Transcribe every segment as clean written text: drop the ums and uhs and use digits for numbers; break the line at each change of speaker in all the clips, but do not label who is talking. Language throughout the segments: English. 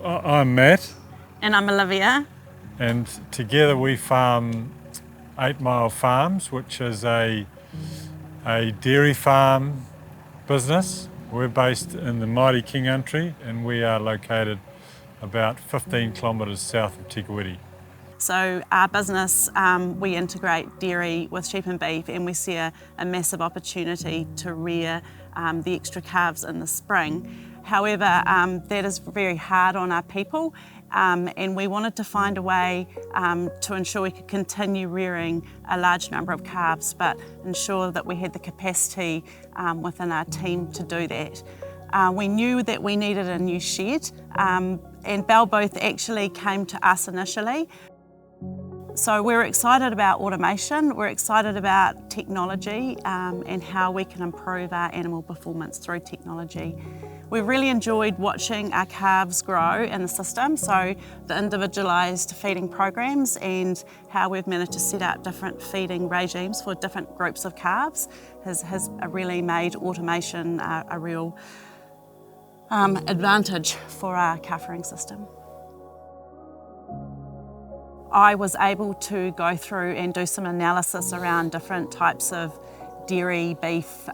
I'm Matt.
And I'm Olivia.
And together we farm 8 Mile Farms, which is a dairy farm business. We're based in the mighty King Country and we are located about 15 kilometres south of Tikawiti.
So our business, we integrate dairy with sheep and beef, and we see a massive opportunity to rear the extra calves in the spring. However, that is very hard on our people, and we wanted to find a way to ensure we could continue rearing a large number of calves, but ensure that we had the capacity within our team to do that. We knew that we needed a new shed, and Bell Booth actually came to us initially. So we're excited about automation, we're excited about technology and how we can improve our animal performance through technology. We've really enjoyed watching our calves grow in the system, so the individualised feeding programs and how we've managed to set up different feeding regimes for different groups of calves has really made automation a real advantage for our calf rearing system. I was able to go through and do some analysis around different types of dairy beef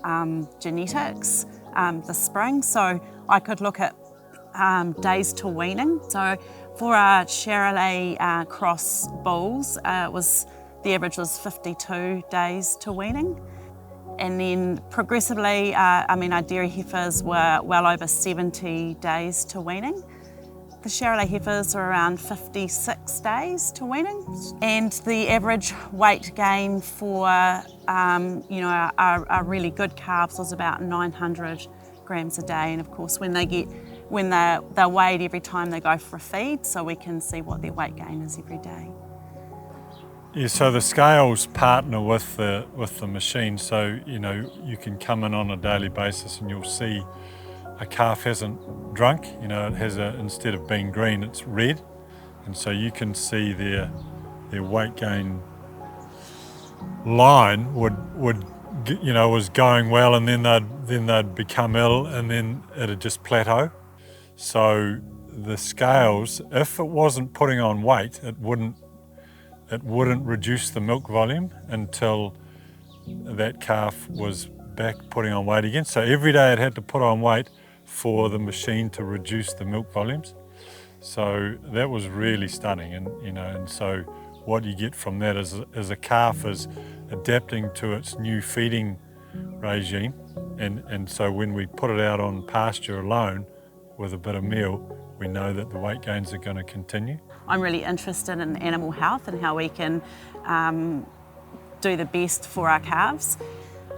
genetics this spring. So I could look at days to weaning. So for our Charolais cross bulls, the average was 52 days to weaning. And then progressively, our dairy heifers were well over 70 days to weaning. The Charolais heifers are around 56 days to weaning, and the average weight gain for our really good calves was about 900 grams a day. And of course, when they're weighed every time they go for a feed, so we can see what their weight gain is every day.
Yeah, so the scales partner with the machine, so you can come in on a daily basis and you'll see a calf hasn't drunk, it has instead of being green, it's red, and so you can see their weight gain line was going well, and then they'd become ill, and then it'd just plateau. So the scales, if it wasn't putting on weight, it wouldn't reduce the milk volume until that calf was back putting on weight again. So every day it had to put on weight for the machine to reduce the milk volumes. So that was really stunning, and so what you get from that is a calf is adapting to its new feeding regime, and so when we put it out on pasture alone with a bit of meal, we know that the weight gains are going to continue.
I'm really interested in animal health and how we can do the best for our calves.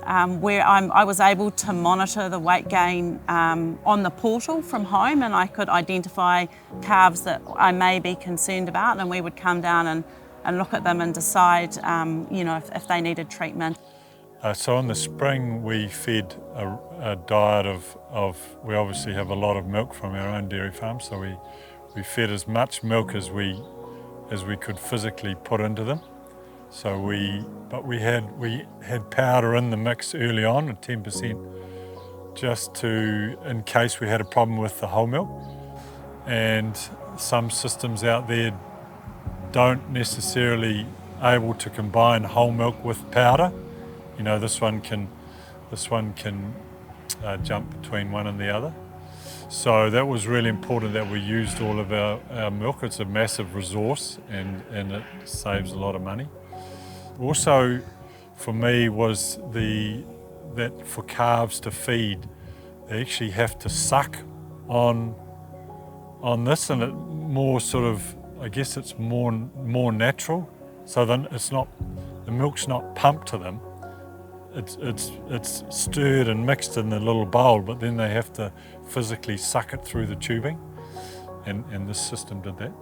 I was able to monitor the weight gain on the portal from home, and I could identify calves that I may be concerned about, and we would come down and look at them and decide if they needed treatment.
So in the spring we fed a diet of we obviously have a lot of milk from our own dairy farm, so we fed as much milk as we could physically put into them. So we had powder in the mix early on at 10%, just in case we had a problem with the whole milk. And some systems out there don't necessarily able to combine whole milk with powder. This one can jump between one and the other. So that was really important that we used all of our milk. It's a massive resource and it saves a lot of money. Also, for me, was that for calves to feed, they actually have to suck on this, and it more sort of, I guess it's more natural. So then the milk's not pumped to them. It's stirred and mixed in the little bowl, but then they have to physically suck it through the tubing, and this system did that.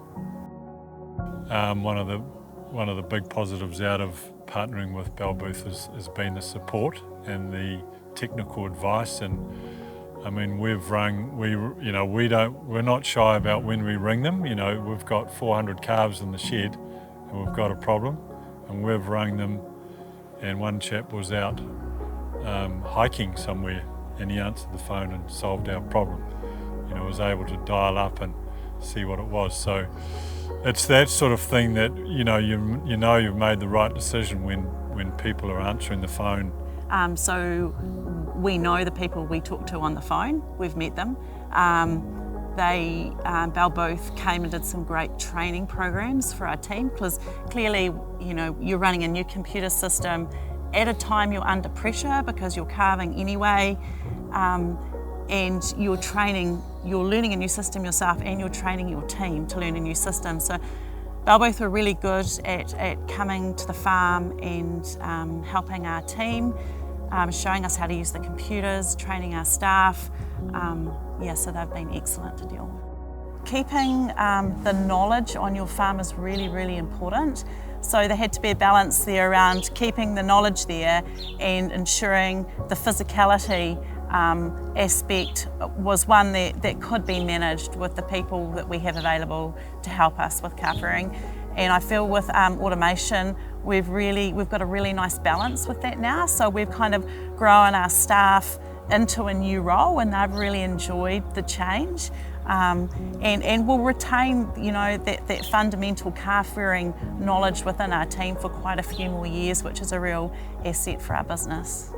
One of the big positives out of partnering with Bell Booth has been the support and the technical advice. And we're not shy about when we ring them. We've got 400 calves in the shed and we've got a problem, and we've rung them, and one chap was out hiking somewhere and he answered the phone and solved our problem. Was able to dial up and see what it was. So it's that sort of thing that you know you've made the right decision when people are answering the phone.
So we know the people we talk to on the phone. We've met them. Bell both came and did some great training programs for our team, because clearly, you know, you're running a new computer system at a time you're under pressure because you're carving anyway, and you're learning a new system yourself, and you're training your team to learn a new system. So Bell both were really good at coming to the farm and helping our team, showing us how to use the computers, training our staff. So they've been excellent to deal with. Keeping the knowledge on your farm is really, really important. So there had to be a balance there around keeping the knowledge there and ensuring the physicality aspect was one that could be managed with the people that we have available to help us with calf rearing. And I feel with automation, we've got a really nice balance with that now. So we've kind of grown our staff into a new role, and they've really enjoyed the change. And we'll retain, you know, that fundamental calf rearing knowledge within our team for quite a few more years, which is a real asset for our business.